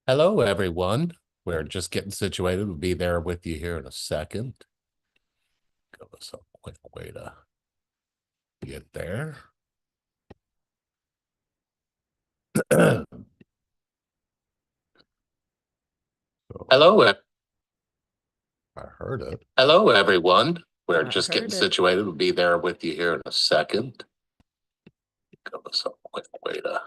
Hello, everyone. We're just getting situated. We'll be there with you here in a second. Give us a quick way to get there. Hello. I heard it. Hello, everyone. We're just getting situated. We'll be there with you here in a second. Give us a quick way to.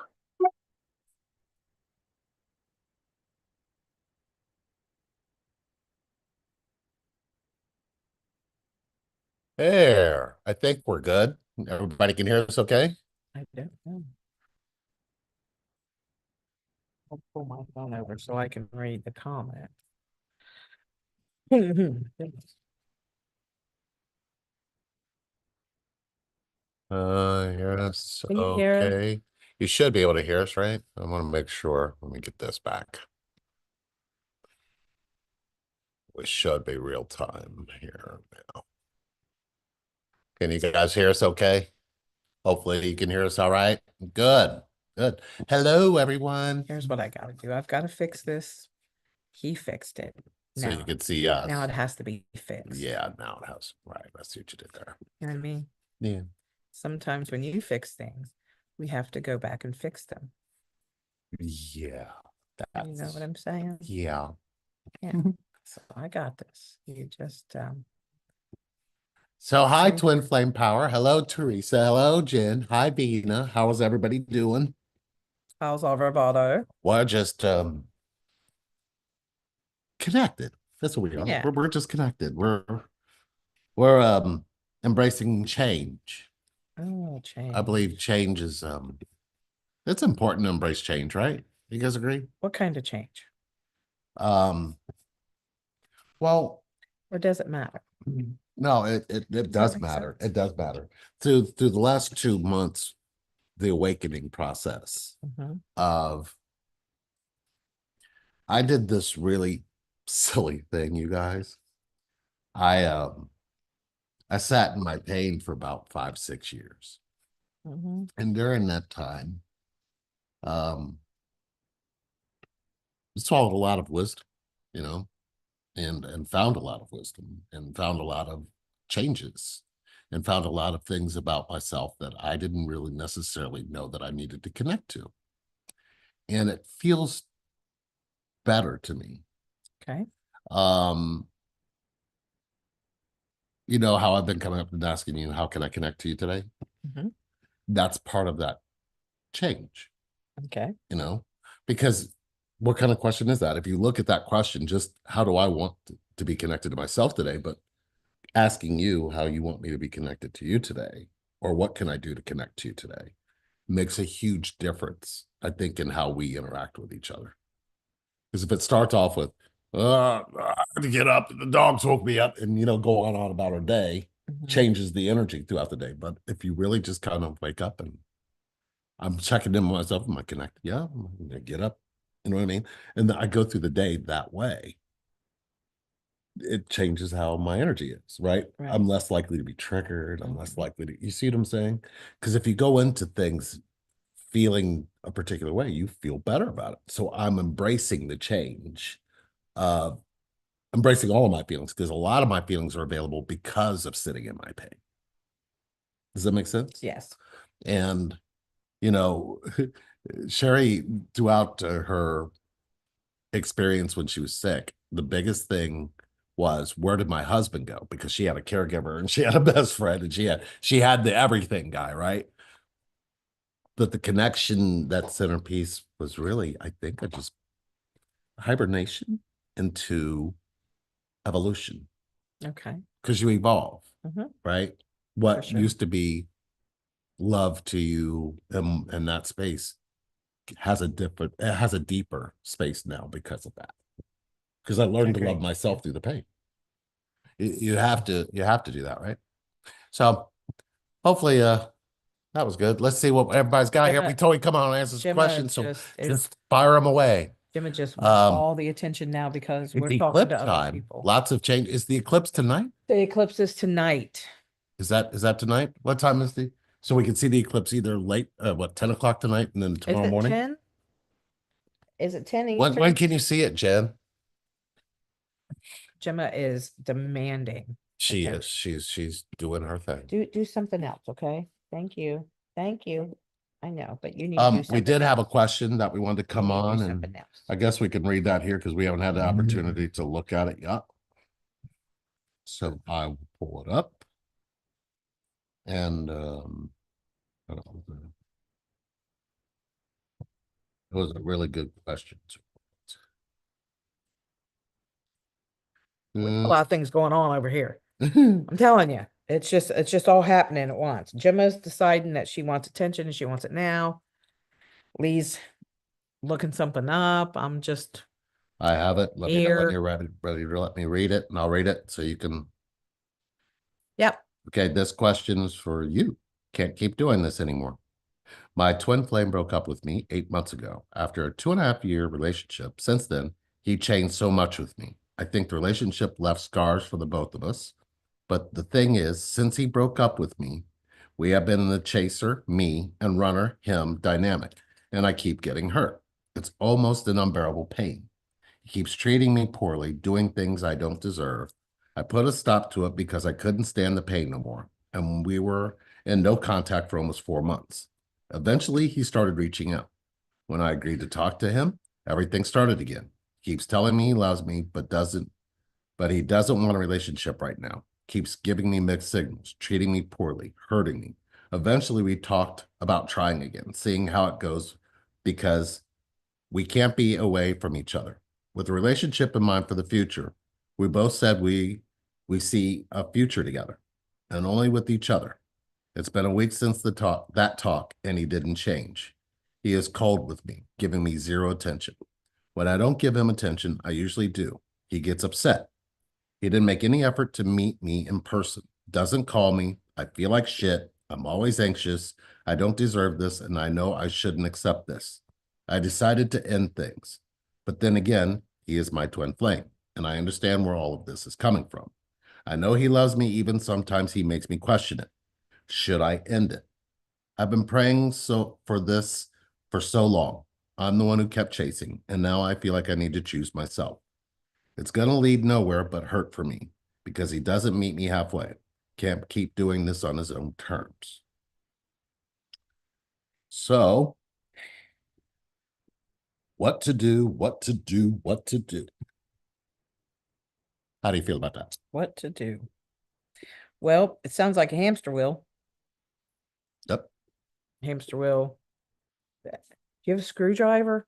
There. I think we're good. Everybody can hear us okay? I don't know. I'll pull my phone over so I can read the comment. Hear us Can you hear us? okay. You should be able to hear us, right? I want to make sure. Let me get this back. We should be real time here now. Can you guys hear us okay? Hopefully you can hear us all right. Good. Good. Hello, everyone. Here's what I gotta do. I've got to fix this. He fixed it. So Now, you can see us. now it has to be fixed. Yeah, now it has. Right. I see what you did there. You know what I mean? Yeah. Sometimes when you fix things, we have to go back and fix them. Yeah. You know what I'm saying? Yeah. Yeah. So I got this. You just So hi, Twin Flame Power. Hello, Teresa. Hello, Jen. Hi, Bina. How is everybody doing? how's Alvarado? We're just connected. That's what we are. Yeah. We're just connected. We're embracing change. Oh, change. I believe change is it's important to embrace change, right? You guys agree? What kind of change? Um well, Or does it matter? no, it does matter. It does matter. Through the last 2 months, the awakening process of I did this really silly thing, you guys. I sat in my pain for about 5-6 years. And during that time, um, swallowed a lot of wisdom, you know, and found a lot of wisdom and found a lot of changes and found a lot of things about myself that I didn't really necessarily know that I needed to connect to. And it feels better to me. Okay. You know how I've been coming up and asking you, how can I connect to you today? That's part of that change. Okay. You know, because what kind of question is that? If you look at that question, just how do I want to be connected to myself today? But asking you how you want me to be connected to you today, or what can I do to connect to you today, makes a huge difference, I think, in how we interact with each other. Because if it starts off with, I had to get up, the dogs woke me up, and, go on about our day, changes the energy throughout the day. But if you really just kind of wake up and I'm checking in myself, am I connected? Yeah, I'm gonna get up. You know what I mean? And I go through the day that way. It changes how my energy is, right? I'm less likely to be triggered. I'm less likely to, you see what I'm saying? Because if you go into things feeling a particular way, you feel better about it. So I'm embracing the change, embracing all of my feelings, because a lot of my feelings are available because of sitting in my pain. Does that make sense? Yes. And, you know, Sherry, throughout her experience when she was sick, the biggest thing was, where did my husband go? Because she had a caregiver and she had a best friend and she had the everything guy, right? But the connection, that centerpiece, was really, I think, just hibernation into evolution. Okay. Because you evolve, right? What sure. used to be love to you in that space it has a deeper space now because of that. Because I learned to love myself through the pain. You have to do that, right? So hopefully that was good. Let's see what everybody's got here. We totally come on and answer some questions. So just fire them away. Gemma just wants all the attention now because we're talking to other people. Lots of change. Is the eclipse tonight? The eclipse is tonight. Is that tonight? What time is so we can see the eclipse either late, 10 o'clock tonight and then tomorrow morning? 10? Is it 10 When Eastern? can you see it, Jen? Gemma is demanding She is. attention. She's doing her thing. Do something else, okay? Thank you. Thank you. I know, but you need to do We something did have a else. question that we wanted to You come need to do on, something and else. I guess we can read that here because we haven't had the opportunity to look at it yet. So I will pull it up, and I don't know, it was a really good question. We got a lot of things going on over here. I'm telling you, it's just all happening at once. Gemma's deciding that she wants attention and she wants it now. Lee's looking something up. I'm just I have it. Let me know when here. you're ready to let me read it, and I'll read it so you can. Yep. Okay, this question is for you. Can't keep doing this anymore. My twin flame broke up with me 8 months ago after a 2.5 year relationship. Since then, he changed so much with me. I think the relationship left scars for the both of us. But the thing is, since he broke up with me, we have been in the chaser, me, and runner, him dynamic, and I keep getting hurt. It's almost an unbearable pain. He keeps treating me poorly, doing things I don't deserve. I put a stop to it because I couldn't stand the pain no more, and we were in no contact for almost 4 months. Eventually, he started reaching out. When I agreed to talk to him, everything started again. He keeps telling me he loves me, but he doesn't want a relationship right now. Keeps giving me mixed signals, treating me poorly, hurting me. Eventually, we talked about trying again, seeing how it goes, because we can't be away from each other. With a relationship in mind for the future, we both said we see a future together, and only with each other. It's been a week since that talk, and he didn't change. He is cold with me, giving me zero attention. When I don't give him attention, I usually do. He gets upset. He didn't make any effort to meet me in person. Doesn't call me. I feel like shit. I'm always anxious. I don't deserve this, and I know I shouldn't accept this. I decided to end things. But then again, he is my twin flame, and I understand where all of this is coming from. I know he loves me, even sometimes he makes me question it. Should I end it? I've been praying for this for so long. I'm the one who kept chasing, and now I feel like I need to choose myself. It's going to lead nowhere but hurt for me because he doesn't meet me halfway. Can't keep doing this on his own terms. So, what to do, what to do, what to do. How do you feel about that? What to do? Well, it sounds like a hamster wheel. Yep. Hamster wheel. Do you have a screwdriver?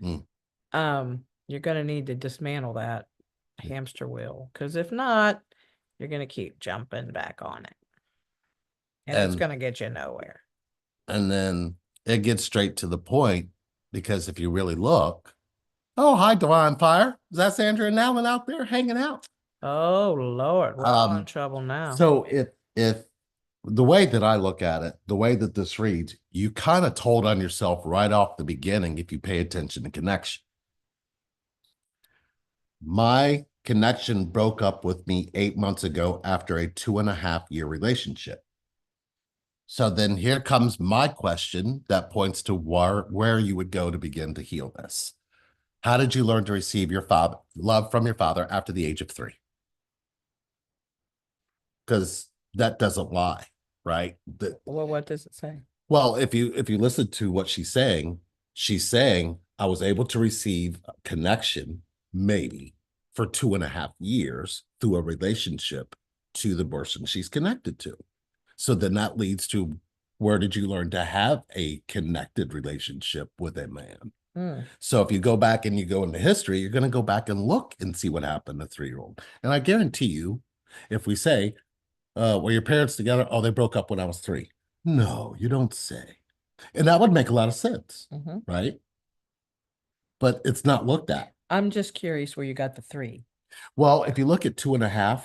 Mm. You're gonna need to dismantle that hamster wheel, because if not, you're gonna keep jumping back on it. And it's And gonna get you nowhere. and then it gets straight to the point because if you really look, oh, hi, Divine Fire. Is that Sandra and Alan out there hanging out? Oh Lord, we're all in trouble now. So if the way that I look at it, the way that this reads, you kind of told on yourself right off the beginning if you pay attention to connection. My connection broke up with me 8 months ago after a 2.5 year relationship. So then here comes my question that points to where you would go to begin to heal this. How did you learn to receive your love from your father after the age of 3? Because that doesn't lie, right? Well, what does it say? Well, if you listen to what she's saying, I was able to receive a connection maybe for 2.5 years through a relationship to the person she's connected to. So then that leads to, where did you learn to have a connected relationship with a man? So if you go back and you go into history, you're going to go back and look and see what happened to 3-year-old. And I guarantee you, if we say, were your parents together? Oh, they broke up when I was 3. No, you don't say. And that would make a lot of sense, right? But it's not looked at. I'm just curious where you got the 3. Well, if you look at 2.5,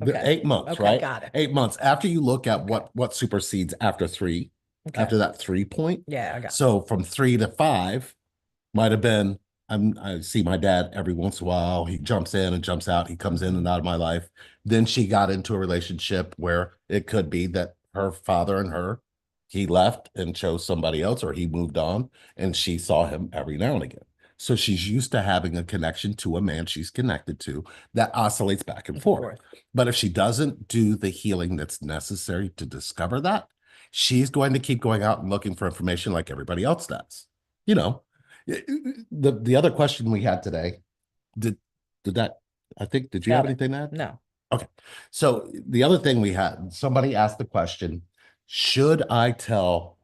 Okay. 8 months, Okay, right? got it. 8 months after you look at Okay. what supersedes after 3, Okay. after that 3 point. Yeah, I got it. So from 3 to 5 might have been, I see my dad every once in a while. He jumps in and jumps out. He comes in and out of my life. Then she got into a relationship where it could be that her father and her he left and chose somebody else, or he moved on, and she saw him every now and again. So she's used to having a connection to a man she's connected to that oscillates back and forth. But if she doesn't do the healing that's necessary to discover that, she's going to keep going out and looking for information like everybody else does. You know, the other question we had today, did that, I think, did you have anything to add? No. Okay. So the other thing we had, somebody asked the question, should I tell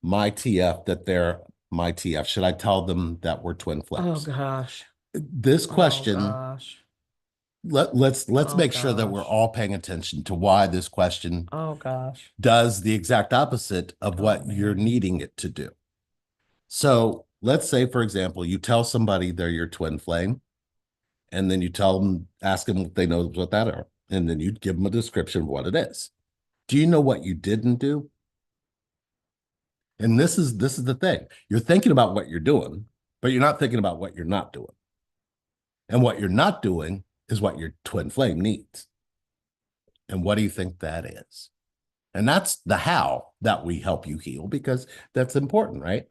my TF that they're my TF? Should I tell them that we're twin Oh flames? gosh. This Oh question, gosh. let's Oh make sure that we're gosh. all paying attention to why this question Oh gosh. does the exact opposite of Oh, what you're man. needing it to do. So let's say, for example, you tell somebody they're your twin flame, and then you tell them, ask them if they know what that are, and then you give them a description of what it is. Do you know what you didn't do? And this is the thing. You're thinking about what you're doing, but you're not thinking about what you're not doing. And what you're not doing is what your twin flame needs. And what do you think that is? And that's the how that we help you heal, because that's important, right?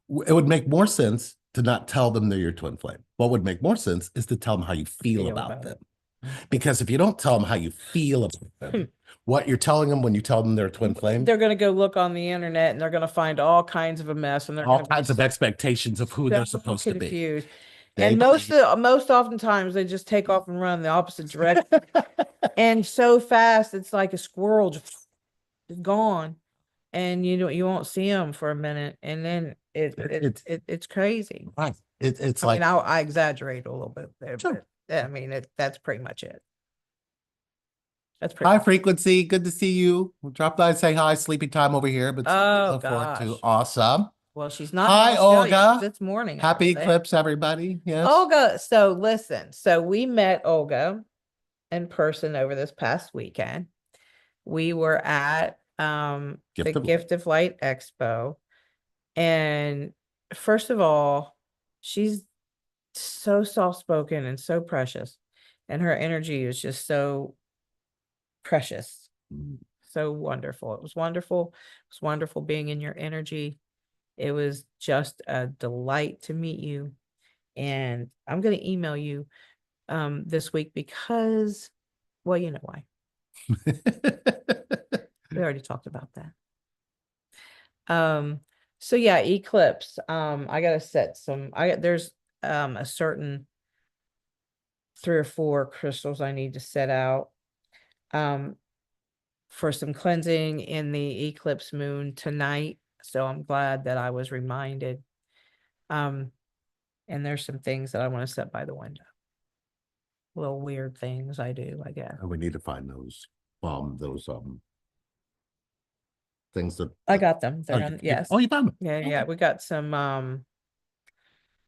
It would make more sense to not tell them they're your twin flame. What would make more sense is to tell them how you feel about them. Because if you don't tell them how you feel about them, what you're telling them when you tell them they're a twin flame, they're going to go look on the internet and they're going to find all kinds of a mess, and they're all kinds of expectations of who they're supposed to be. Confused. And most oftentimes they just take off and run the opposite direction. And so fast, it's like a squirrel just gone, and you won't see them for a minute, and then it's crazy. Right. It's I like, mean, I exaggerate a little bit there, sure. but I mean, that's pretty much it. That's High pretty. frequency. Good to see you. We'll drop by and say hi. Sleepy time over here, but Oh look forward to. gosh. Awesome. Well, she's not in Hi, Australia 'cause Olga. it's morning out Happy there. eclipse, everybody. Yes. Olga, so listen, so we met Olga in person over this past weekend. We were at the Gift of Light Expo. And first of all, she's so soft-spoken and so precious. And her energy is just so precious. So wonderful. It was wonderful. It was wonderful being in your energy. It was just a delight to meet you. And I'm going to email you this week because, well, you know why. We already talked about that. So yeah, eclipse. I gotta set some. There's a certain 3 or 4 crystals I need to set out for some cleansing in the eclipse moon tonight. So I'm glad that I was reminded. And there's some things that I want to set by the window. Little weird things I do, I guess. And we need to find those things that I got them. Yes. Oh, you found them. Yeah, yeah. We got some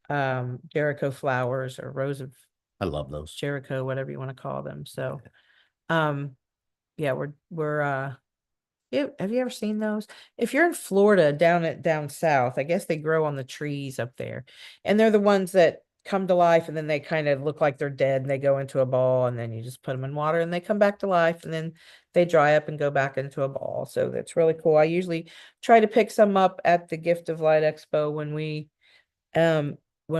Jericho flowers, or rose of I love those. Jericho, whatever you want to call them. So yeah, we're have you ever seen those? If you're in Florida, down south, I guess they grow on the trees up there. And they're the ones that come to life, and then they kind of look like they're dead, and they go into a ball, and then you just put them in water and they come back to life, and then they dry up and go back into a ball. So that's really cool. I usually try to pick some up at the Gift of Light Expo when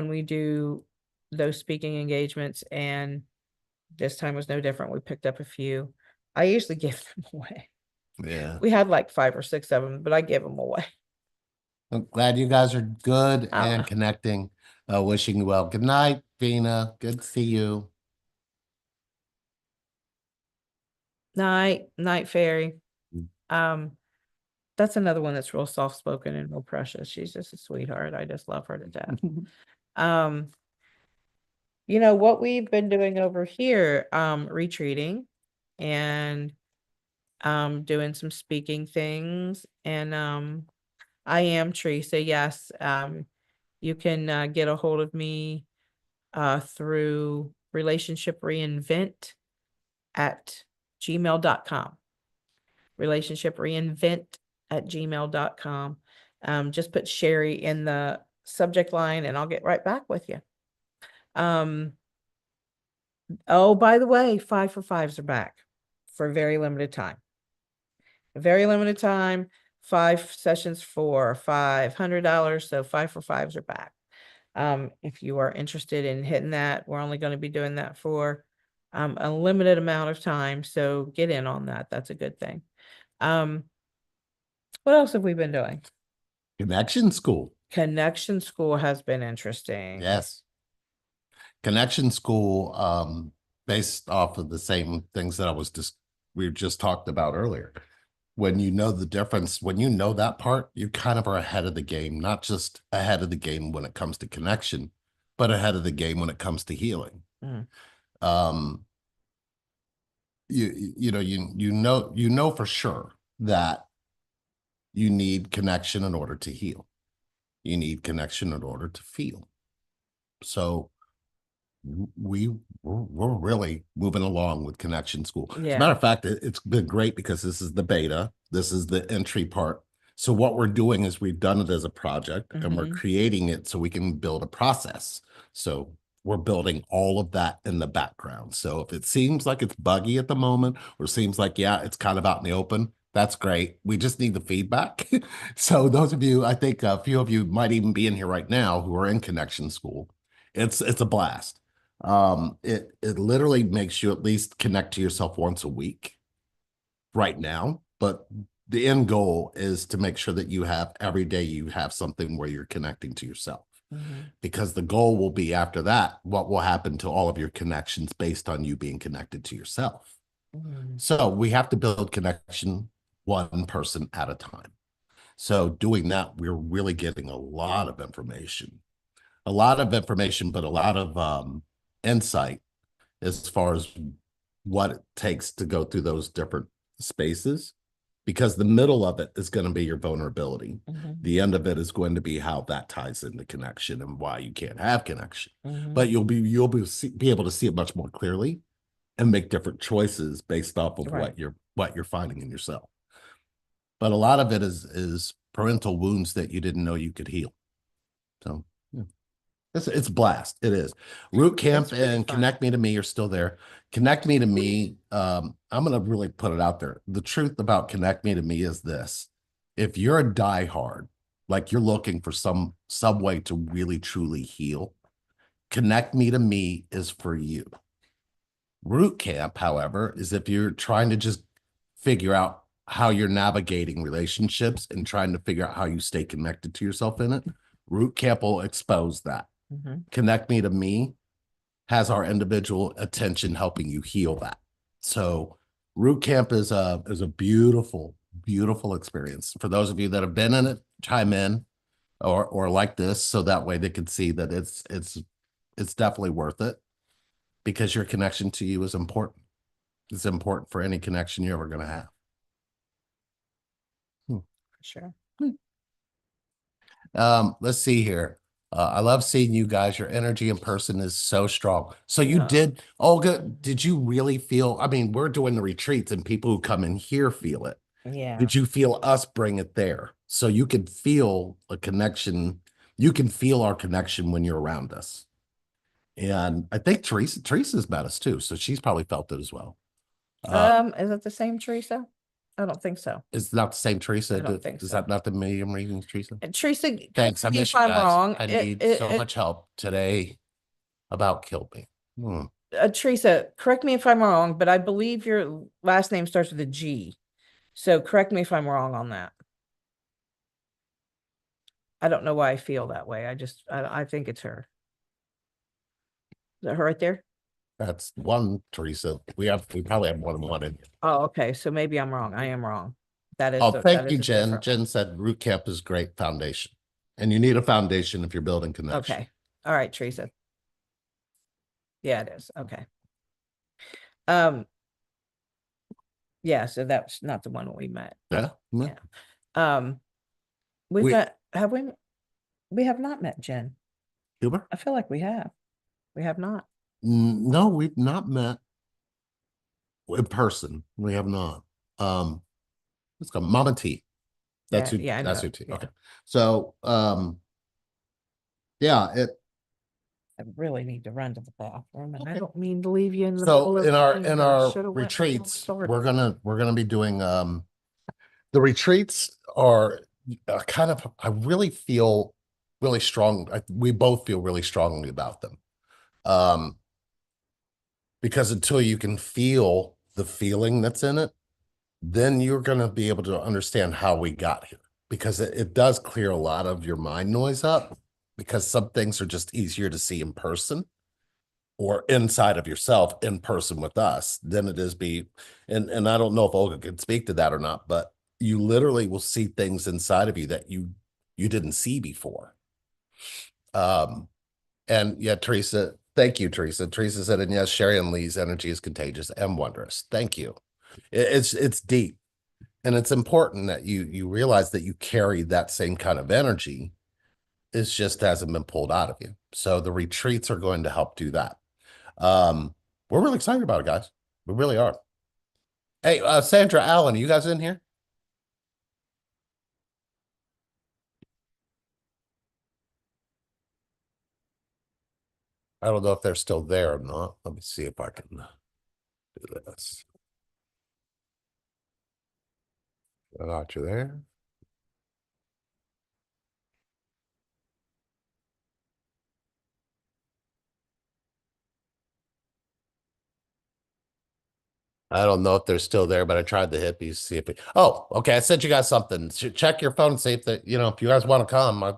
we do those speaking engagements, and this time was no different. We picked up a few. I usually give them away. Yeah. We had like 5 or 6 of them, but I give them away. I'm glad you guys are good and connecting. Wishing you well. Good night, Vina. Good to see you. Night fairy. That's another one that's real soft spoken and real precious. She's just a sweetheart. I just love her to death. You know what we've been doing over here, retreating and doing some speaking things. And I am Teresa. Yes. You can get a hold of me through relationship reinvent at gmail.com. Relationship reinvent at gmail.com. Just put Sherry in the subject line and I'll get right back with you. Oh, by the way, 5 for 5s are back for a very limited time. very limited time, 5 sessions for $500. So 5 for 5s are back. If you are interested in hitting that, we're only going to be doing that for a limited amount of time. So get in on that. That's a good thing. What else have we been doing? Connection School. Connection School has been interesting. Yes. Connection School, based off of the same things that we just talked about earlier. When you know the difference, when you know that part, you kind of are ahead of the game, not just ahead of the game when it comes to connection, but ahead of the game when it comes to healing. Mm. Um, you know for sure that you need connection in order to heal. You need connection in order to feel. So we're really moving along with Connection School. As a Yeah. matter of fact, it's been great because this is the beta. This is the entry part. So what we're doing is we've done it as a project and we're creating it so we can build a process. So we're building all of that in the background. So if it seems like it's buggy at the moment or seems like, yeah, it's kind of out in the open, that's great. We just need the feedback. So those of you, I think a few of you might even be in here right now who are in Connection School. It's a blast. It literally makes you at least connect to yourself once a week right now, but the end goal is to make sure that you have every day you have something where you're connecting to yourself. Because the goal will be after that, what will happen to all of your connections based on you being connected to yourself. So we have to build connection one person at a time. So doing that, we're really getting a lot of information, but a lot of insight as far as what it takes to go through those different spaces, because the middle of it is going to be your vulnerability. The end of it is going to be how that ties into connection and why you can't have connection. But you'll be able to see it much more clearly and make different choices based off of Right. what you're finding in yourself. But a lot of it is parental wounds that you didn't know you could heal. So yeah. It's a blast. It is. Root Camp really and fun. Connect Me to Me are still there. Connect Me to Me. I'm gonna really put it out there. The truth about Connect Me to Me is this: if you're a diehard, like you're looking for some way to really truly heal, Connect Me to Me is for you. Root Camp, however, is if you're trying to just figure out how you're navigating relationships and trying to figure out how you stay connected to yourself in it. Root Camp will expose that. Connect Me to Me has our individual attention helping you heal that. So Root Camp is a beautiful, beautiful experience. For those of you that have been in it, chime in or like this, so that way they can see that it's definitely worth it, because your connection to you is important. It's important for any connection you're ever going to have. Sure. Let's see here. I love seeing you guys. Your energy in person is so strong. So you Yeah. did, Olga, did you really feel, I mean, we're doing the retreats and people who come in here feel it. Yeah. Did you feel us bring it there? So you could feel a connection. You can feel our connection when you're around us. And I think Teresa's met us too. So she's probably felt it as well. Is it the same Teresa? I don't think so. It's not the same Teresa. I don't think Is so. that not the medium readings, Teresa? And Teresa, Thanks. I correct me miss if you I'm guys. wrong. I need so much help today. About killed me. Teresa, correct me if I'm wrong, but I believe your last name starts with a G. So correct me if I'm wrong on that. I don't know why I feel that way. I think it's her. Is that her right there? That's one, Teresa. We probably have more than one in here. Oh, okay. So maybe I'm wrong. I am wrong. That is Oh, that thank you, is a Jen. different Jen said Root Camp is great foundation. And you need a foundation if you're building connection. Okay. All right, Teresa. Yeah, it is. Okay. Yeah, so that's not the one we met. Yeah. Yeah. We've met, have we? We have not met Jen. Huber? I feel like we have. We have not. No, we've not met in person. We have not. Let's go. Mama T. That's who. Yeah, I That's know. who T. Yeah. Okay. So, yeah. I really need to run to the bathroom, and I Okay. don't mean to leave you in the So middle of in the thing, in but I our shoulda went before we retreats, started. we're gonna be doing The retreats are kind of, I really feel really strong. We both feel really strongly about them. Um, because until you can feel the feeling that's in it, then you're going to be able to understand how we got here. Because it does clear a lot of your mind noise up, because some things are just easier to see in person or inside of yourself in person with us than it is and I don't know if Olga can speak to that or not, but you literally will see things inside of you that you didn't see before. Um, and yeah, Teresa, thank you, Teresa. Teresa said, and yes, Sherry and Lee's energy is contagious and wondrous. Thank you. It's deep, and it's important that you realize that you carry that same kind of energy. It just hasn't been pulled out of you. So the retreats are going to help do that. Um, we're really excited about it, guys. We really are. Hey, Sandra Allen, are you guys in here? I don't know if they're still there or not. Let me see if I can do this. Not you there? I don't know if they're still there, but I tried the hippies, see if oh, okay. I sent you guys something. Check your phone and see if that, if you guys want to come, I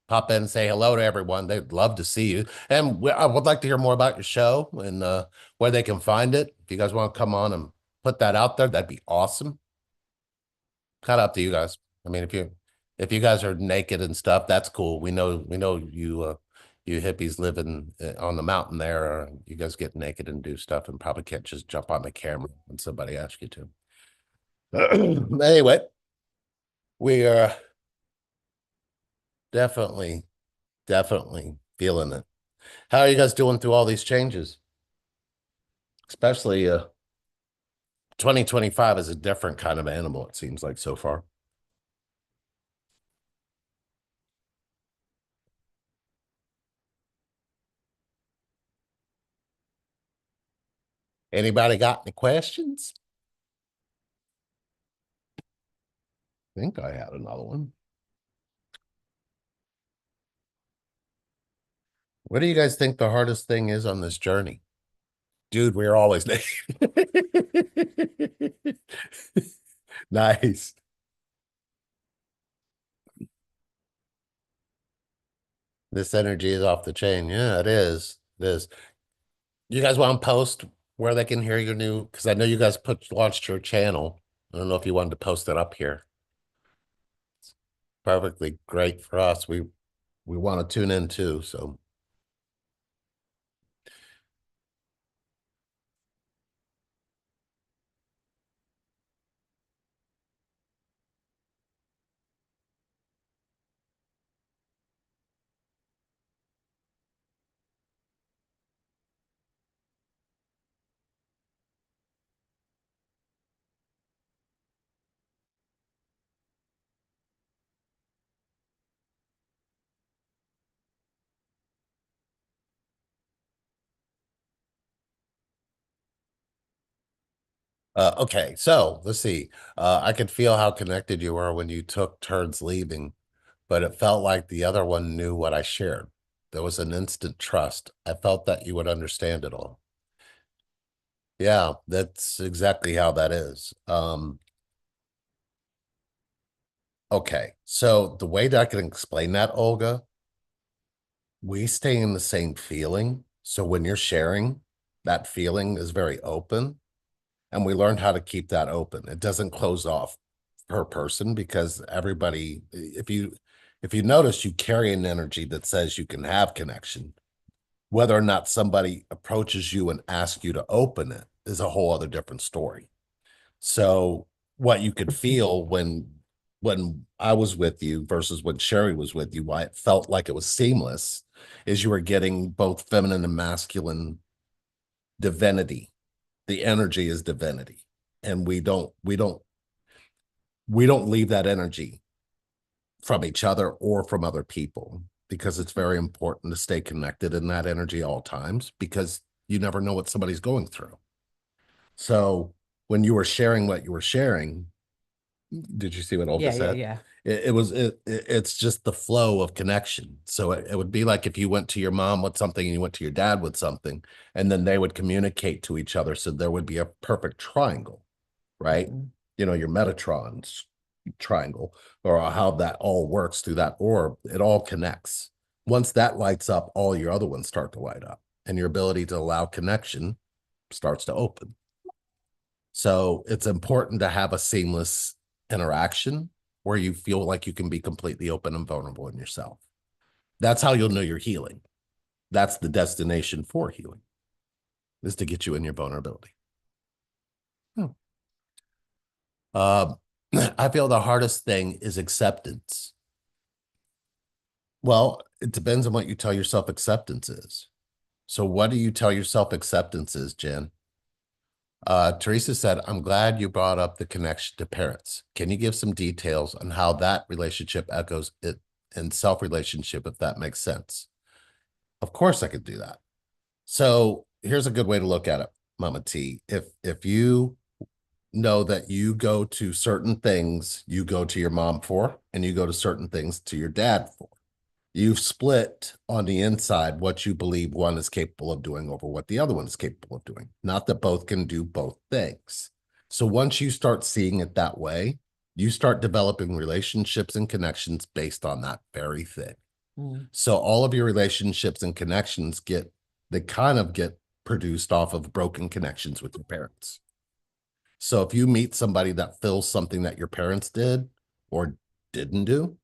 pop in and say hello to everyone. They'd love to see you. And I would like to hear more about your show and where they can find it. If you guys want to come on and put that out there, that'd be awesome. Kind of up to you guys. I mean, if you guys are naked and stuff, that's cool. We know you hippies living on the mountain there, or you guys get naked and do stuff and probably can't just jump on the camera when somebody asks you to. Anyway, we are definitely, definitely feeling it. How are you guys doing through all these changes? Especially 2025 is a different kind of animal, it seems like so far. Anybody got any questions? I think I had another one. What do you guys think the hardest thing is on this journey? Dude, we're always nice. This energy is off the chain. Yeah, it is. It is. You guys want to post where they can hear your new? Because I know you guys launched your channel. I don't know if you wanted to post it up here. Perfectly great for us. We want to tune in too. So okay, so let's see. I could feel how connected you were when you took turns leaving, but it felt like the other one knew what I shared. There was an instant trust. I felt that you would understand it all. Yeah, that's exactly how that is. Okay, so the way that I can explain that, Olga, we stay in the same feeling. So when you're sharing, that feeling is very open, and we learned how to keep that open. It doesn't close off per person because everybody, if you notice, you carry an energy that says you can have connection. Whether or not somebody approaches you and asks you to open it is a whole other different story. So what you could feel when I was with you versus when Sherry was with you, why it felt like it was seamless, is you were getting both feminine and masculine divinity. The energy is divinity, and we don't leave that energy from each other or from other people, because it's very important to stay connected in that energy all times, because you never know what somebody's going through. So when you were sharing what you were sharing, Did you see what Olga Yeah, yeah, said? yeah. It's just the flow of connection. So it would be like if you went to your mom with something and you went to your dad with something, and then they would communicate to each other. So there would be a perfect triangle, right? Mhm. You know, your Metatron's triangle, or how that all works through that orb, it all connects. Once that lights up, all your other ones start to light up, and your ability to allow connection starts to open. So it's important to have a seamless interaction where you feel like you can be completely open and vulnerable in yourself. That's how you'll know you're healing. That's the destination for healing, is to get you in your vulnerability. Hmm. Uh, I feel the hardest thing is acceptance. Well, it depends on what you tell yourself acceptance is. So what do you tell yourself acceptance is, Jen? Teresa said, I'm glad you brought up the connection to parents. Can you give some details on how that relationship echoes it in self-relationship, if that makes sense? Of course I could do that. So here's a good way to look at it, Mama T. If you know that you go to certain things you go to your mom for, and you go to certain things to your dad for, you've split on the inside what you believe one is capable of doing over what the other one is capable of doing. Not that both can do both things. So once you start seeing it that way, you start developing relationships and connections based on that very thing. Mm. So all of your relationships and connections they kind of get produced off of broken connections with your parents. So if you meet somebody that fills something that your parents did or didn't do,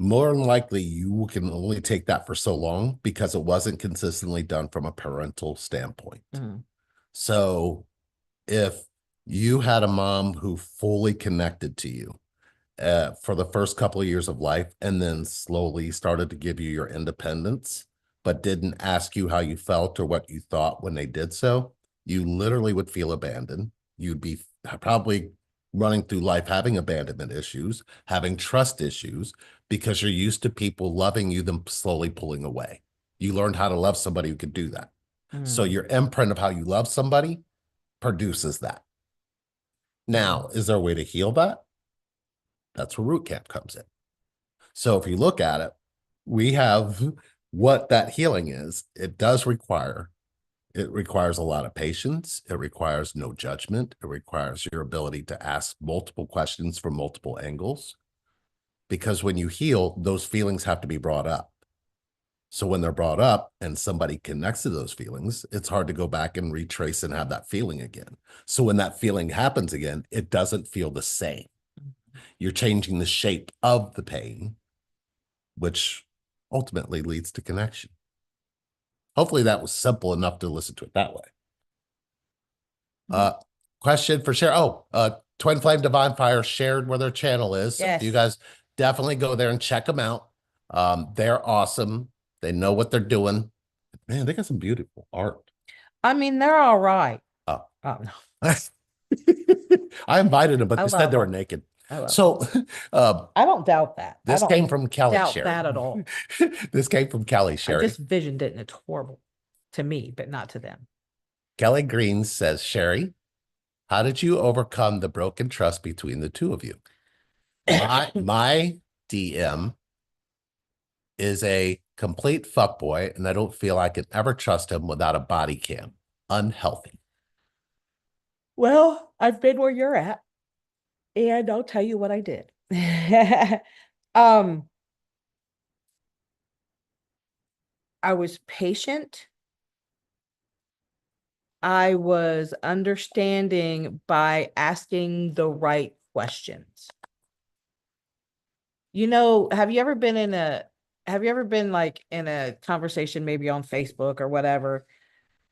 more than likely you can only take that for so long because it wasn't consistently done from a parental standpoint. Mm. So if you had a mom who fully connected to you for the first couple of years of life and then slowly started to give you your independence, but didn't ask you how you felt or what you thought when they did so, you literally would feel abandoned. You'd be probably running through life having abandonment issues, having trust issues, because you're used to people loving you, then slowly pulling away. You learned how to love somebody who could do that. So Mm. your imprint of how you love somebody produces that. Mm. Now, is there a way to heal that? That's where root camp comes in. So if you look at it, we have what that healing is. It requires a lot of patience. It requires no judgment. It requires your ability to ask multiple questions from multiple angles. Because when you heal, those feelings have to be brought up. So when they're brought up and somebody connects to those feelings, it's hard to go back and retrace and have that feeling again. So when that feeling happens again, it doesn't feel the same. You're changing the shape of the pain, which ultimately leads to connection. Hopefully that was simple enough to listen to it that way. Mhm. Uh, question for share. Oh, Twin Flame Divine Fire shared where their channel is. So you Yes. guys definitely go there and check them out. They're awesome. They know what they're doing. Man, they got some beautiful art. I mean, they're all right. Oh. Oh no, I invited them, but I instead love they were them. naked. I love them. So I don't doubt that. I this don't came from Kelly doubt Sherry. that at all. This came from Kelly I Sherry. just visioned it and it's horrible to me, but not to them. Kelly Green says, Sherry, how did you overcome the broken trust between the two of you? My DM is a complete fuckboy, and I don't feel I could ever trust him without a body cam. Unhealthy. Well, I've been where you're at, and I'll tell you what I did. um, I was patient. I was understanding by asking the right questions. Have you ever been like in a conversation maybe on Facebook or whatever,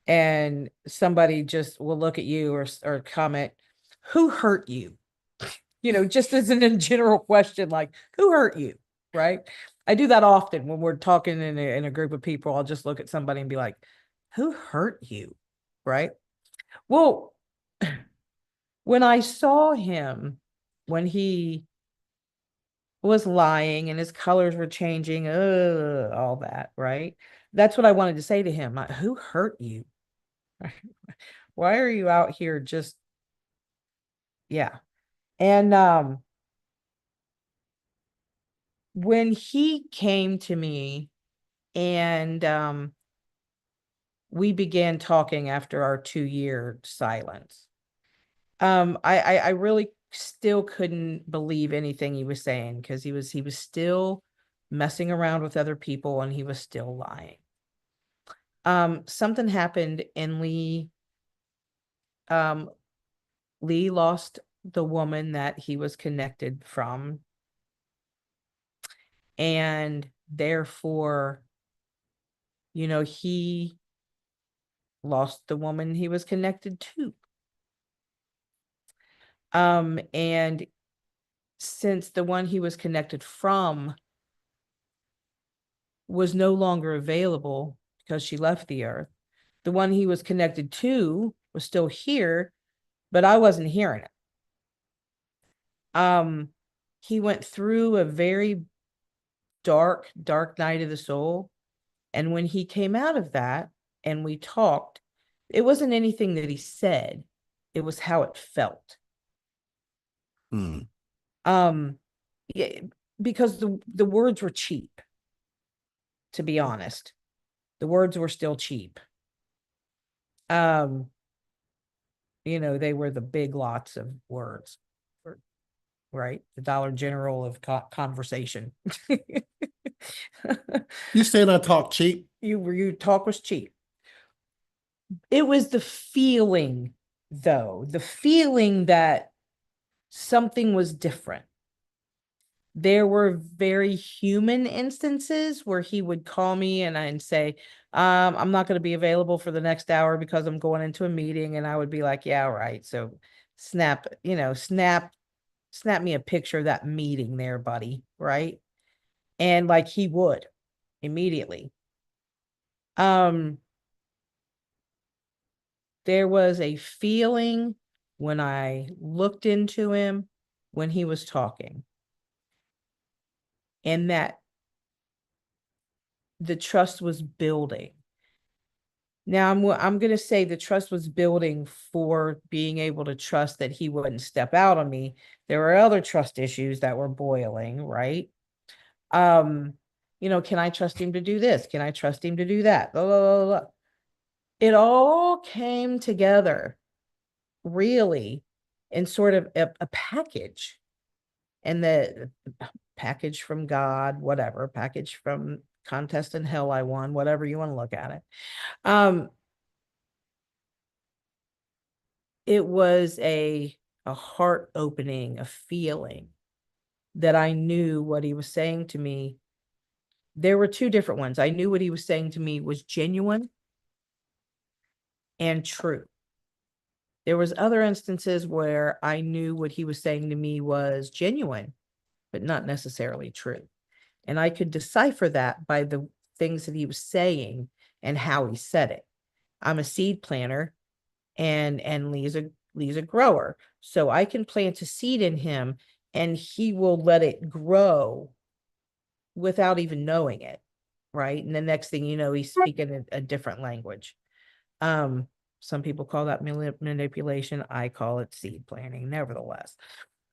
and somebody just will look at you or comment, who hurt you? Just as in general question, like, who hurt you? Right? I do that often when we're talking in a group of people. I'll just look at somebody and be like, who hurt you? Right? Well, when I saw him, when he was lying and his colors were changing, all that, right? That's what I wanted to say to him. Who hurt you? Why are you out here just, yeah. And when he came to me and we began talking after our 2-year silence, I really still couldn't believe anything he was saying, because he was still messing around with other people and he was still lying. Something happened and um Lee lost the woman that he was connected from, and therefore, he lost the woman he was connected to. And since the one he was connected from was no longer available because she left the earth, the one he was connected to was still here, but I wasn't hearing it. He went through a very dark, dark night of the soul. And when he came out of that and we talked, it wasn't anything that he said, it was how it felt. Hmm. Yeah, because the words were cheap, to be honest. The words were still cheap. They were the big lots of words, right? The Dollar General of conversation. You saying I talk cheap? You talk was cheap. It was the feeling, though, the feeling that something was different. There were very human instances where he would call me and I'd say, I'm not going to be available for the next hour because I'm going into a meeting. And I would be like, yeah, right. So snap me a picture of that meeting there, buddy. Right. And like he would immediately. There was a feeling when I looked into him when he was talking, and that the trust was building. Now I'm going to say the trust was building for being able to trust that he wouldn't step out on me. There were other trust issues that were boiling, right? Can I trust him to do this? Can I trust him to do that? Blah, blah, blah, blah. It all came together really in sort of a package. And the package from God, whatever, package from contest in hell I won, whatever you want to look at it. It was a heart opening, a feeling that I knew what he was saying to me. There were two different ones. I knew what he was saying to me was genuine and true. There was other instances where I knew what he was saying to me was genuine, but not necessarily true. And I could decipher that by the things that he was saying and how he said it. I'm a seed planter, and Lee's a grower. So I can plant a seed in him and he will let it grow without even knowing it. Right. And the next thing you know, he's speaking a different language. Some people call that manipulation. I call it seed planting. Nevertheless,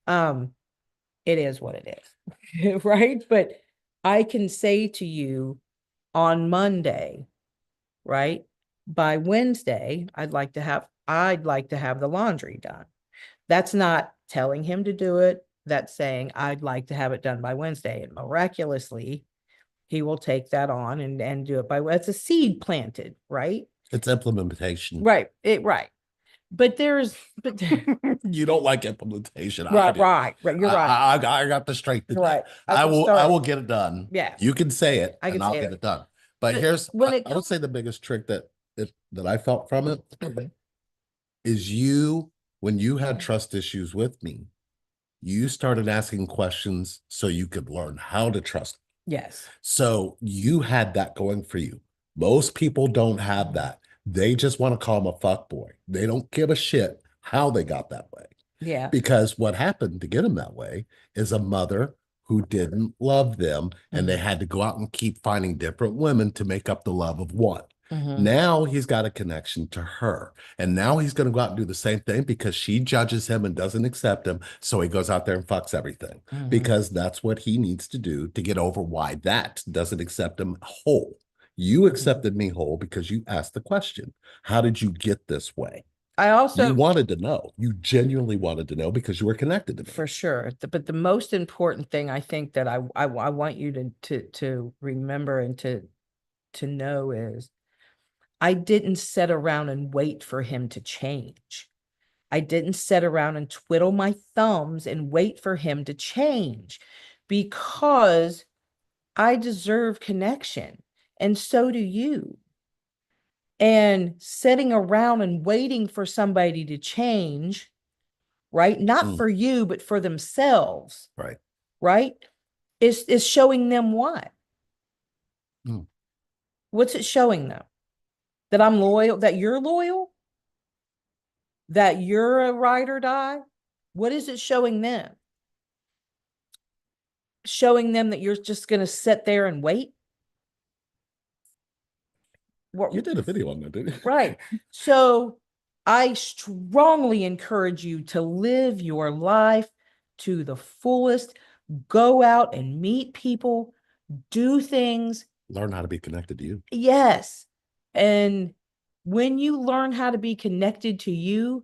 it is what it is. Right. But I can say to you on Monday, right? By Wednesday, I'd like to have the laundry done. That's not telling him to do it. That's saying I'd like to have it done by Wednesday. And miraculously, he will take that on and do it it's a seed planted, right? It's implementation. Right. Right. But You don't like implementation. I right, do. right. You're right. I got the strength. You're right. I will get it done. Yeah. You can say it I can and I'll say get it done. But I would say the biggest trick that I felt from it is when you had trust issues with me, you started asking questions so you could learn how to trust. Yes. So you had that going for you. Most people don't have that. They just want to call him a fuck boy. They don't give a shit how they got that way. Yeah. Because what happened to get him that way is a mother who didn't love them, and they had to go out and keep finding different women to make up the love of one. Mhm. Now he's got a connection to her. And now he's going to go out and do the same thing because she judges him and doesn't accept him. So he goes out there and fucks everything Mhm. because that's what he needs to do to get over why that doesn't accept him whole. You accepted me whole because you asked the question, how did you get this way? I You also, wanted to know. You genuinely wanted to know because you were connected to me. for sure, but the most important thing I think that I want you to remember and to know is I didn't sit around and wait for him to change. I didn't sit around and twiddle my thumbs and wait for him to change because I deserve connection, and so do you. And sitting around and waiting for somebody to change, right? Not Mm, for you, but for themselves, right. right? Is showing them what? Mm. What's it showing them? That I'm loyal, that you're loyal, that you're a ride or die? What is it showing them? Showing them that you're just going to sit there and wait? What, You did a video on that, didn't right. you? So I strongly encourage you to live your life to the fullest. Go out and meet people, do things. Learn how to be connected to you. Yes. And when you learn how to be connected to you,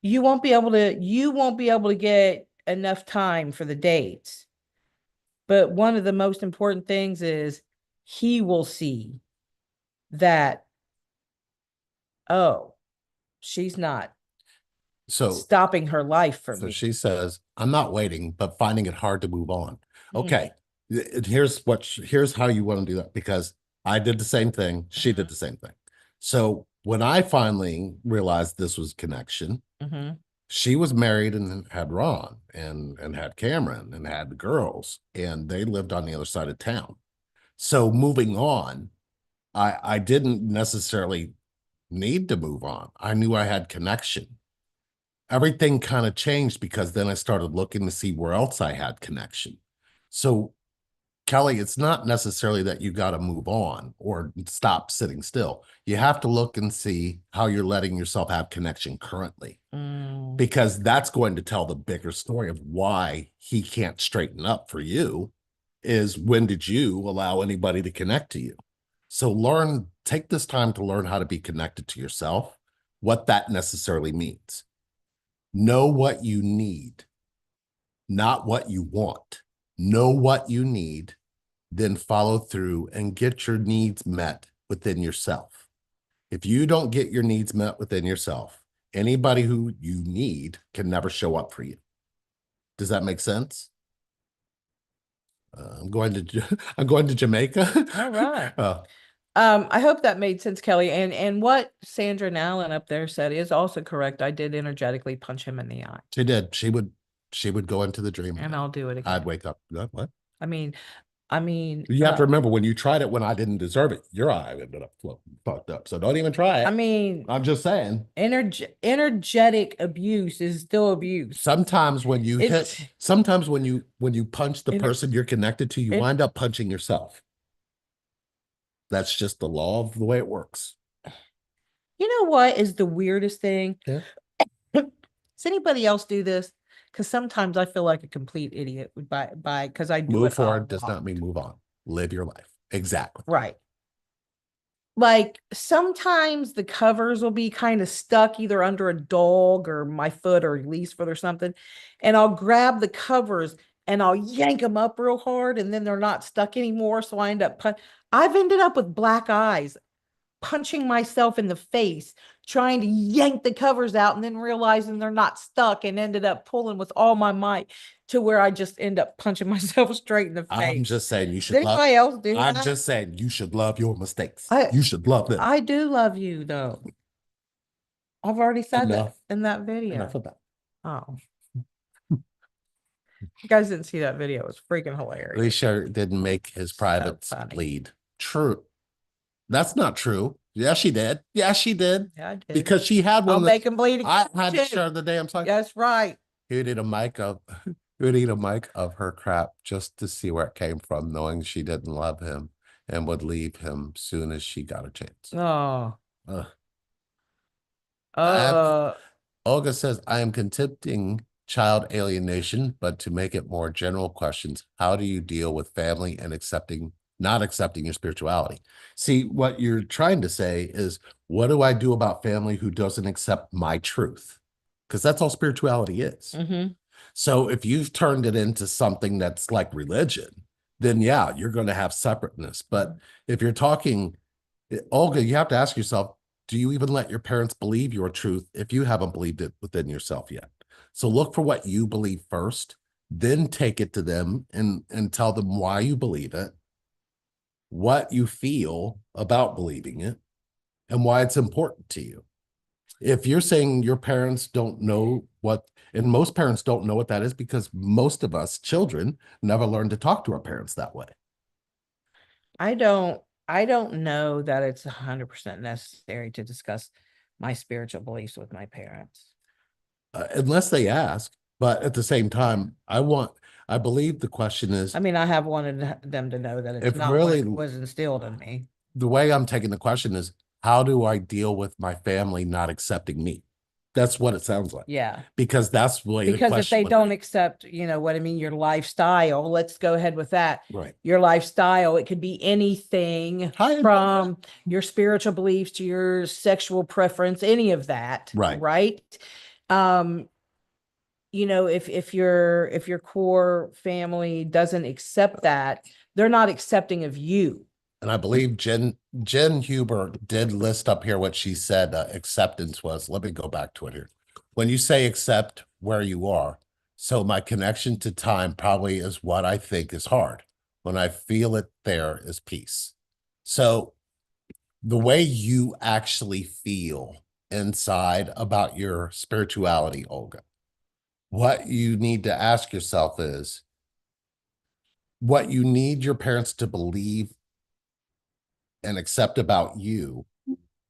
you won't be able to get enough time for the dates. But one of the most important things is he will see that, oh, she's not So stopping her life for So me. she says, I'm not waiting, but finding it hard to move on. Mm-hmm. Okay. Here's how you want to do that because I did the same thing. She did the same thing. So when I finally realized this was connection, Mm-hmm. she was married and had Ron and had Cameron and had the girls, and they lived on the other side of town. So moving on, I didn't necessarily need to move on. I knew I had connection. Everything kind of changed because then I started looking to see where else I had connection. So, Kelly, it's not necessarily that you got to move on or stop sitting still. You have to look and see how you're letting yourself have connection currently, Mm. because that's going to tell the bigger story of why he can't straighten up for you. Is when did you allow anybody to connect to you? So, take this time to learn how to be connected to yourself, what that necessarily means. Know what you need, not what you want. Know what you need, then follow through and get your needs met within yourself. If you don't get your needs met within yourself, anybody who you need can never show up for you. Does that make sense? I'm going to Jamaica. All right. uh, I hope that made sense, Kelly. And what Sandra and Allen up there said is also correct. I did energetically punch him in the eye, she did. She would go into the dream and and I'll do it I'd again. wake up. What? I mean, I mean, You have uh, to remember when you tried it when I didn't deserve it, your eye ended up fucked up. So don't even try I it. mean, I'm just saying. energetic abuse is still abuse. Sometimes when you hit, It's sometimes when you punch the it, person you're connected to, you it wind up punching yourself. That's just the law of the way it works. you know what is the weirdest thing? Yeah. Does anybody else do this? Because sometimes I feel like a complete idiot by because I do Move it a forward does lot. not mean move on. Live your life. Exactly. Right. Like sometimes the covers will be kind of stuck either under a dog or my foot or Lee's foot or something. And I'll grab the covers and I'll yank them up real hard and then they're not stuck anymore. So I end up, I've ended up with black eyes, punching myself in the face, trying to yank the covers out and then realizing they're not stuck and ended up pulling with all my might to where I just end up punching myself straight in the I'm face. just saying you Does should love. anybody else do I'm that? just saying you should love your mistakes. I You should love them. I do love you though. I've already said that Enough. in that Enough video. of that. Oh, you guys didn't see that video. It was freaking hilarious. Alicia didn't make his privates funny. bleed. True. That's not true. Yeah, she did. Yeah, she did. Yeah, I did. Because she had I'll one make him bleed I again. had to too. share the damn song. That's right. He would eat a mic of he would eat a mic of her crap just to see where it came from, knowing she didn't love him. and would leave him soon as she got a chance. Oh, Ugh. I have uh, Olga says, I am contempting child alienation, but to make it more general questions, how do you deal with family and not accepting your spirituality? See, what you're trying to say is, what do I do about family who doesn't accept my truth? Because that's all spirituality is. mm-hmm. So if you've turned it into something that's like religion, then yeah, you're going to have separateness. But if you're talking, Olga, you have to ask yourself, do you even let your parents believe your truth if you haven't believed it within yourself yet? So look for what you believe first, then take it to them and tell them why you believe it, what you feel about believing it, and why it's important to you. If you're saying your parents don't know and most parents don't know what that is because most of us children never learned to talk to our parents that way. I don't know that it's 100% necessary to discuss my spiritual beliefs with my parents. Unless they ask. But at the same time, I believe the question is, I mean, I have wanted them to know that it's if not what really was instilled in me. the way I'm taking the question is, how do I deal with my family not accepting me? That's what it sounds like. Yeah. Because that's the way the Because if question they would don't be. accept, you know what I mean, your lifestyle, let's go ahead with that. Right. Your lifestyle, it could be anything Hi, from your spiritual beliefs to your sexual preference, any of that. Right. Right. You know, if your core family doesn't accept that, they're not accepting of you. And I believe Jen Huber did list up here what she said acceptance was. Let me go back to it here. When you say accept where you are, so my connection to time probably is what I think is hard. When I feel it, there is peace. So the way you actually feel inside about your spirituality, Olga, what you need to ask yourself is what you need your parents to believe and accept about you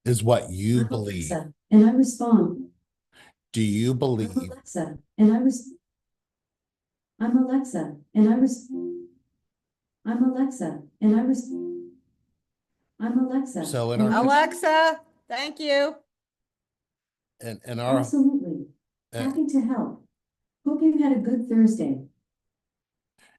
is what you I'm believe. Alexa, and I respond. Do you I'm believe? Alexa, and I respond. I'm Alexa, and I respond. I'm Alexa, and I respond. I'm Alexa. So in and our I Alexa, thank you. in our Absolutely. Happy to help. Hope you had a good Thursday.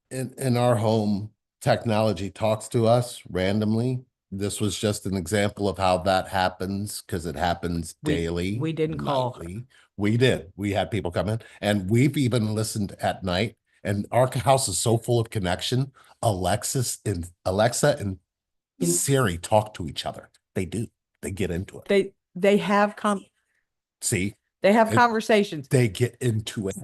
in our home, technology talks to us randomly. This was just an example of how that happens because it happens daily. We didn't call her. nightly. We did. We had people come in, and we've even listened at night. And our house is so full of connection. Alexa and Siri talk to each other. They do. They get into it. They have See, they have It- conversations. they get into it.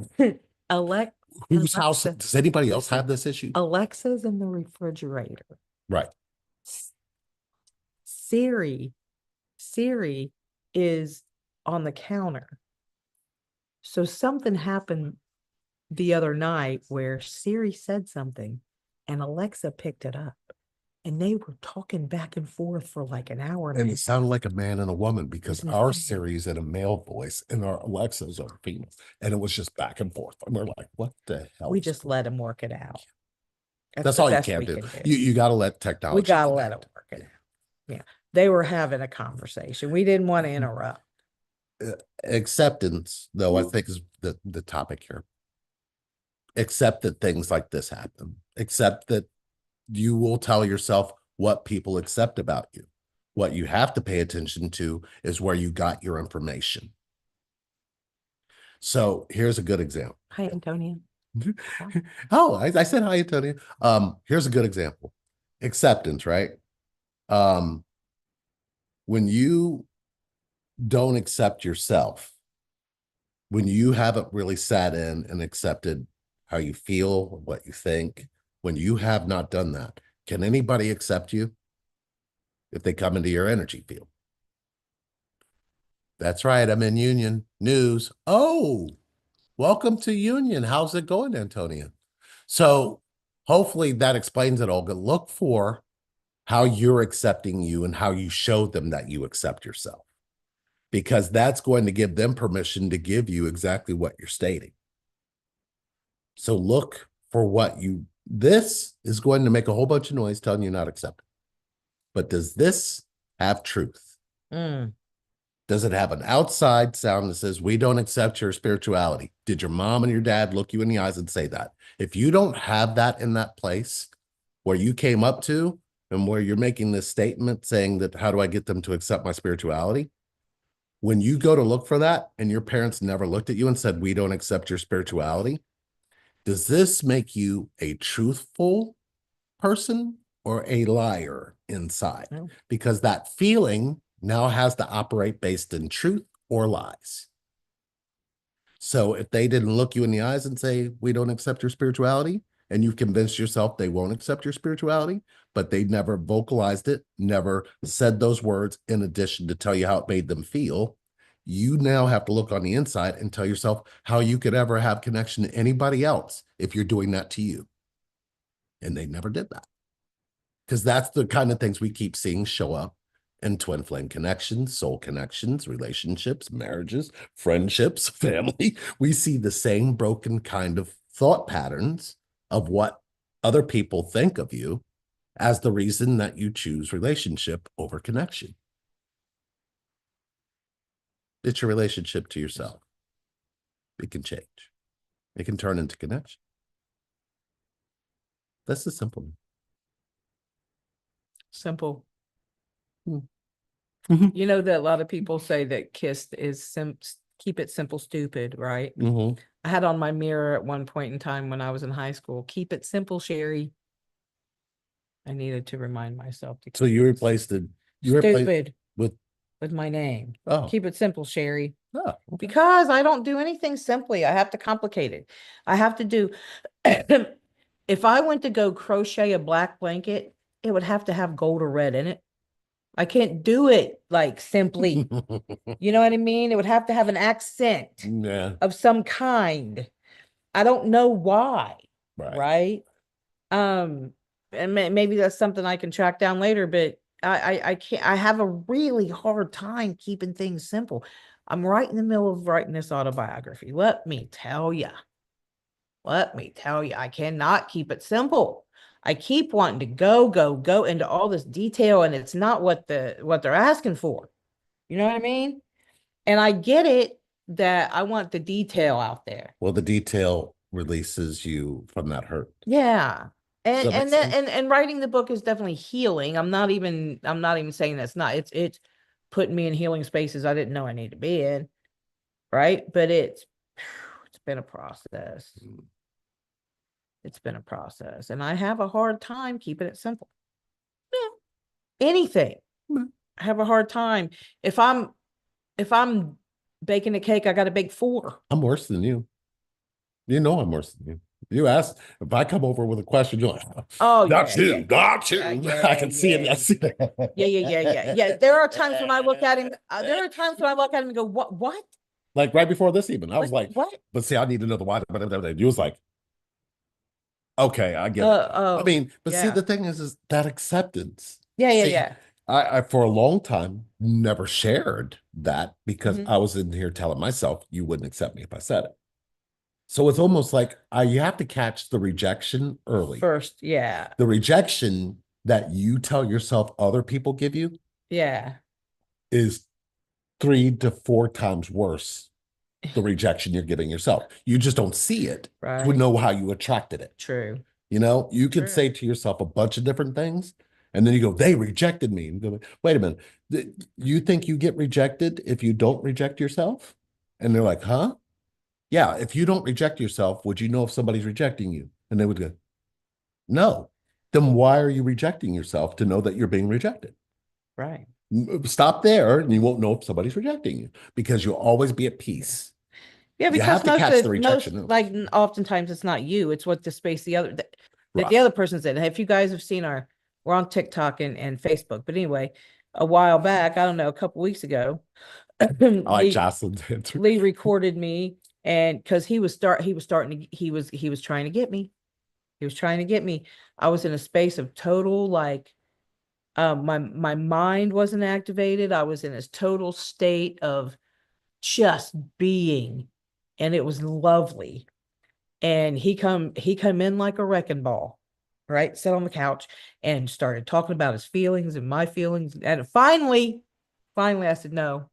Whose house? Alexa, Does anybody else listen. have this issue? Alexa's in the refrigerator. Right. Siri is on the counter. So something happened the other night where Siri said something and Alexa picked it up. And they were talking back and forth for like an hour. And it sounded like a man and a woman because Isn't it our funny? Siri's in a male voice and our Alexas are female. And it was just back and forth. And we're like, what the hell? We is just going let him work it out. That's the all you best can we do. can You got to let technology. We gotta let connect. it work it out. Yeah. They were having a conversation. We didn't want to Mm-hmm. interrupt. Acceptance, though, I think is the topic here. Accept that things like this happen. Accept that you will tell yourself what people accept about you. What you have to pay attention to is where you got your information. So here's a good example. Hi, Antonia. Oh, I said hi, Antonio. Here's a good example. Acceptance, right? When you don't accept yourself, when you haven't really sat in and accepted how you feel, what you think, when you have not done that, can anybody accept you if they come into your energy field? That's right. I'm in Union News. Oh, welcome to Union. How's it going, Antonia? So hopefully that explains it, Olga. Look for how you're accepting you and how you show them that you accept yourself, because that's going to give them permission to give you exactly what you're stating. So look for this is going to make a whole bunch of noise telling you not accept it. but does this have truth? Mm. Does it have an outside sound that says, we don't accept your spirituality? Did your mom and your dad look you in the eyes and say that? If you don't have that in that place where you came up to and where you're making this statement saying that, how do I get them to accept my spirituality? When you go to look for that and your parents never looked at you and said, we don't accept your spirituality, does this make you a truthful person or a liar inside? Oh. Because that feeling now has to operate based in truth or lies. So if they didn't look you in the eyes and say, we don't accept your spirituality, and you've convinced yourself they won't accept your spirituality, but they never vocalized it, never said those words in addition to tell you how it made them feel, you now have to look on the inside and tell yourself how you could ever have connection to anybody else if you're doing that to you. And they never did that. Because that's the kind of things we keep seeing show up in twin flame connections, soul connections, relationships, marriages, friendships, family. We see the same broken kind of thought patterns of what other people think of you as the reason that you choose relationship over connection. It's your relationship to yourself. It can change. It can turn into connection. That's the simple. Simple. Mm-hmm. You know that a lot of people say that KISS is keep it simple, stupid, right? Mm-hmm. I had on my mirror at one point in time when I was in high school, keep it simple, Sherry. I needed to remind myself to keep So you it replaced it. You replaced stupid with my name. oh. Keep it simple, Sherry. Oh, okay. Because I don't do anything simply. I have to complicate it. I have to do, if I went to go crochet a black blanket, it would have to have gold or red in it. I can't do it like simply. You know what I mean? It would have to have an accent Yeah. of some kind. I don't know why. Right. And maybe that's something I can track down later, but I can't, I have a really hard time keeping things simple. I'm right in the middle of writing this autobiography. Let me tell you, I cannot keep it simple. I keep wanting to go into all this detail, and it's not what they're asking for. You know what I mean? And I get it that I want the detail out there. Well, the detail releases you from that hurt. Yeah. Does that make sense? And writing the book is definitely healing. I'm not even saying that's not. It's putting me in healing spaces I didn't know I needed to be in. Right? But it's been a process. It's been a process, and I have a hard time keeping it simple. Yeah. Anything. Mm. I have a hard time. If I'm baking a cake, I got to bake 4. I'm worse than you. You know I'm worse than you. You asked if I come over with a question, you're like, oh, not yeah, you, yeah. not you. Yeah, I can see it. I see it. Yeah. There are times when I look at him. And go, what? Like right before this, even I was like, what? But see, I need to know the why. But you was like, okay, I get it. I mean, but see, the thing is that acceptance. Yeah. I for a long time never shared that because I was in here telling myself you wouldn't accept me if I said it. So it's almost like you have to catch the rejection early. First, yeah. The rejection that you tell yourself other people give you, is 3 to 4 times worse. The rejection you're giving yourself. You just don't see it. Right. You know how you attracted it. True. You know, you could say to yourself a bunch of different things, and then you go, they rejected me. And go, wait a minute. You think you get rejected if you don't reject yourself? And they're like, huh? Yeah, if you don't reject yourself, would you know if somebody's rejecting you? And they would go, no. Then why are you rejecting yourself to know that you're being rejected? Right. Stop there and you won't know if somebody's rejecting you because you'll always be at peace. Yeah, because you have to catch the rejection. like oftentimes it's not you, it's what the space the other person's in. If you guys have seen we're on TikTok and Facebook, but anyway, a while back, I don't know, a couple weeks ago, I like Jocelyn's answer. Lee recorded me, and because he was trying to get me. He was trying to get me. I was in a space of total like my mind wasn't activated. I was in a total state of just being, and it was lovely. And he come in like a wrecking ball. right? Sat on the couch and started talking about his feelings and my feelings. And finally I said, no.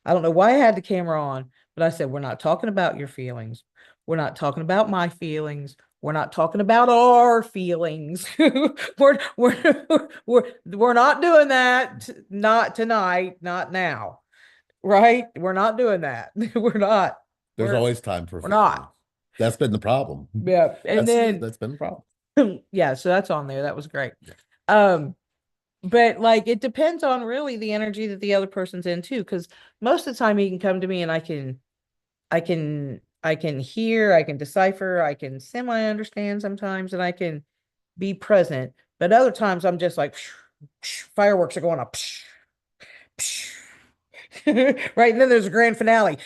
I don't know why I had the camera on, but I said, we're not talking about your feelings. We're not talking about my feelings. We're not talking about our feelings. We're not doing that. Not tonight, not now. Right? We're not doing that. We're not. There's We're, always time for we're feelings. not. That's been the problem. Yeah. And then That's been the problem. yeah, so that's on there. That was great. But like it depends on really the energy that the other person's in too, because most of the time he can come to me and I can hear, I can decipher, I can semi understand sometimes, and I can be present. But other times I'm just like fireworks are going up. Right, and then there's a grand finale.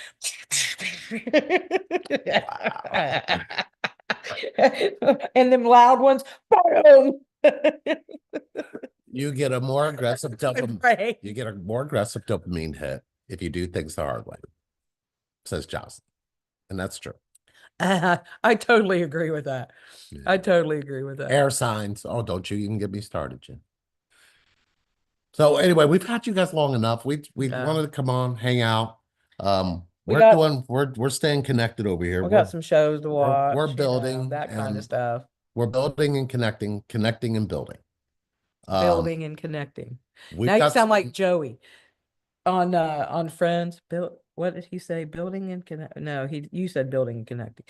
And them loud ones. You get a more aggressive dopamine. Right. You get a more aggressive dopamine hit if you do things the hard way, says Jocelyn. And that's true. I totally agree with that. Yeah. I totally agree with that. Air signs. Oh, don't you even get me started, Jen. So anyway, we've had you guys long enough. We Yeah. wanted to come on, hang out. We're staying connected over here. We got some shows to watch. We're you know, building that kind of and stuff. We're building and connecting and building. Building and connecting. We've Now you got sound like Joey on Friends. What did he say? Building and connect. No, you said building and connecting.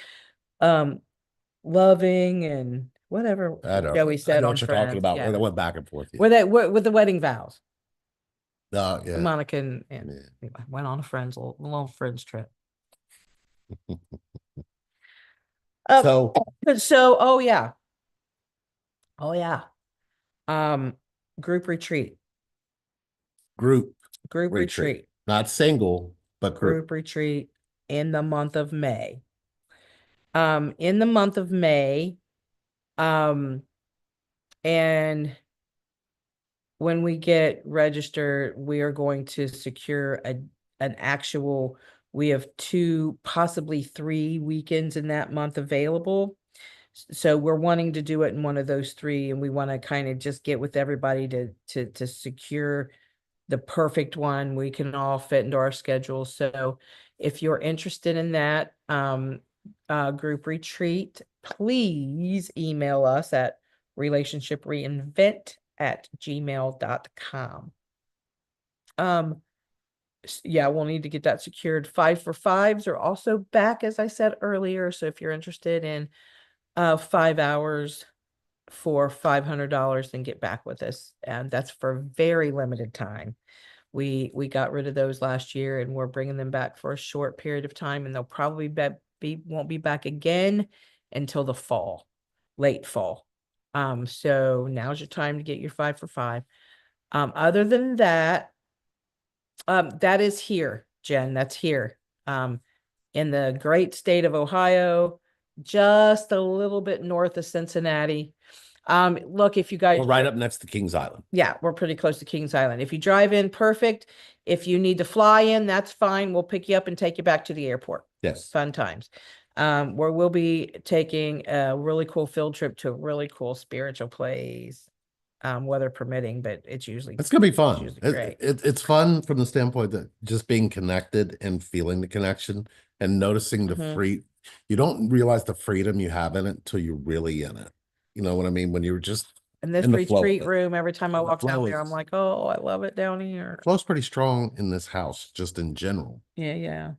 Loving and whatever Joey I said know on what you're Friends. talking about. Yeah. Where they went back and forth. With the wedding vows. Yeah. Monica and anyway, went on a little friends trip. So oh yeah. Group retreat. Group retreat. Not single, but group retreat in the month of May. In the month of May, and when we get registered, we are going to secure an actual, we have 2, possibly 3 weekends in that month available. So we're wanting to do it in one of those 3, and we want to kind of just get with everybody to secure the perfect one we can all fit into our schedule. So if you're interested in that group retreat, please email us at relationshipreinvent@gmail.com. Yeah, we'll need to get that secured. 5 for 5s are also back, as I said earlier. So if you're interested in 5 hours for $500, then get back with us. And that's for a very limited time. We got rid of those last year, and we're bringing them back for a short period of time, and they'll probably won't be back again until the fall, late fall. So now's your time to get your 5 for 5. Other than that, that is here, Jen. That's here. In the great state of Ohio, just a little bit north of Cincinnati. Look, if you guys, we're right up next to Kings Island. Yeah, we're pretty close to Kings Island. If you drive in, perfect. If you need to fly in, that's fine. We'll pick you up and take you back to the airport. Yes. Fun times. Where we'll be taking a really cool field trip to a really cool spiritual place, weather permitting, but it's gonna be fun. It's fun from the standpoint that just being connected and feeling the connection and noticing the free. You don't realize the freedom you have in it until you're really in it. You know what I mean? When you're just in this retreat room, every time I walk down there, I'm like, oh, I love it down here. Flow's pretty strong in this house, just in general. Yeah.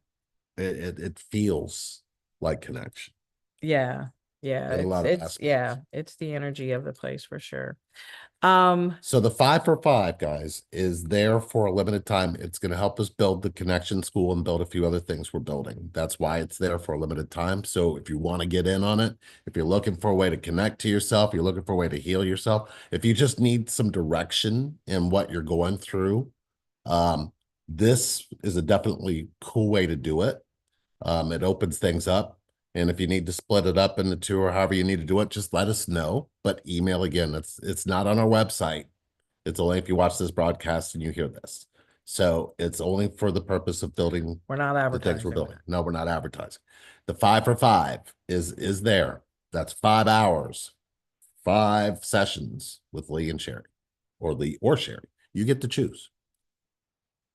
It feels like connection. Yeah. It's the energy of the place for sure. So the 5 for 5, guys, is there for a limited time. It's going to help us build the connection school and build a few other things we're building. That's why it's there for a limited time. So if you want to get in on it, if you're looking for a way to connect to yourself, you're looking for a way to heal yourself, if you just need some direction in what you're going through, this is a definitely cool way to do it. It opens things up. And if you need to split it up into 2 or however you need to do it, just let us know. But email again. It's not on our website. It's only if you watch this broadcast and you hear this. So it's only for the purpose of building. We're not advertising. The things we're building. No, we're not advertising. The 5 for 5 is there. That's 5 hours 5 sessions with Lee and Sherry, or Lee or Sherry. You get to choose.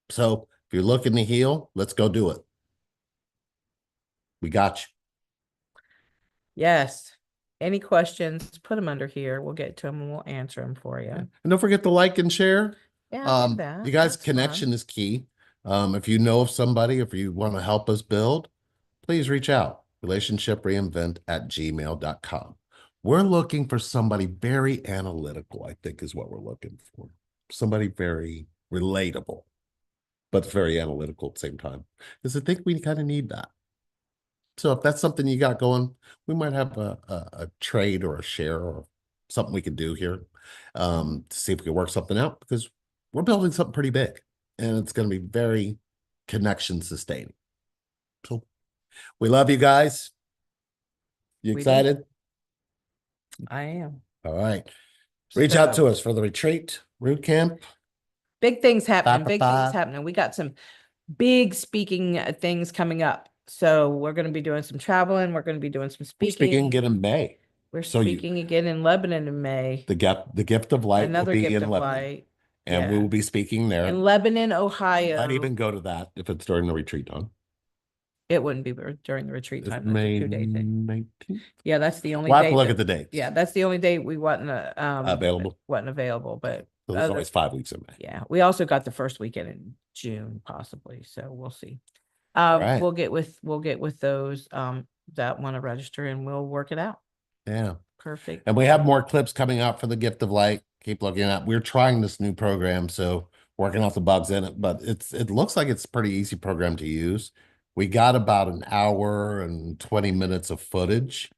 So if you're looking to heal, let's go do it. We got you. Yes. Any questions, put them under here. We'll get to them and we'll answer them for you. And don't forget to like and share. Yeah, I'll do that. You guys, That's connection fun. is key. If you know of somebody, if you want to help us build, please reach out. relationshipreinvent@gmail.com. We're looking for somebody very analytical, I think is what we're looking for. Somebody very relatable, but very analytical at the same time. Because I think we kind of need that. So if that's something you got going, we might have a trade or a share or something we can do here to see if we can work something out, because we're building something pretty big and it's going to be very connection sustaining. So we love you guys. You We do. excited? I am. All right. Reach out to So, us for the retreat, root camp. big things happening. for Big things five. happening. We got some big speaking things coming up. So we're going to be doing some traveling. We're going to be doing some We're speaking. speaking again in May. We're So you- speaking again in Lebanon in May. The gift of light Another will be gift in of Lebanon, light. and we Yeah. will be speaking there. In Lebanon, Ohio. I'd even go to that if it's during the retreat time. It wouldn't be during the retreat It's time. That's a May 2-day thing. 19th. Yeah, that's the only We'll have date to look that- at the dates. Yeah, that's the only date we wasn't Available. Wasn't available, but So there's other- always 5 weeks in May. yeah, we also got the first weekend in June possibly, so we'll see. Right. We'll get with those that want to register and we'll work it out. Yeah. Perfect. And we have more clips coming out for the gift of light. Keep looking at. We're trying this new program, so working out the bugs in it, but it looks like it's a pretty easy program to use. We got about an hour and 20 minutes of footage.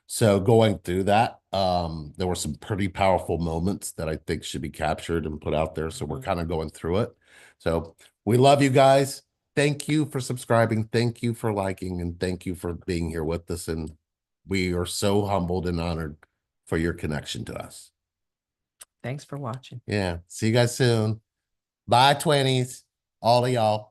So going through that, there were some pretty powerful moments that I think should be captured and put out there. So we're kind of going through it. So we love you guys. Thank you for subscribing. Thank you for liking, and thank you for being here with us. And we are so humbled and honored for your connection to us. Thanks for watching. Yeah. See you guys soon. Bye, 20s. All of y'all.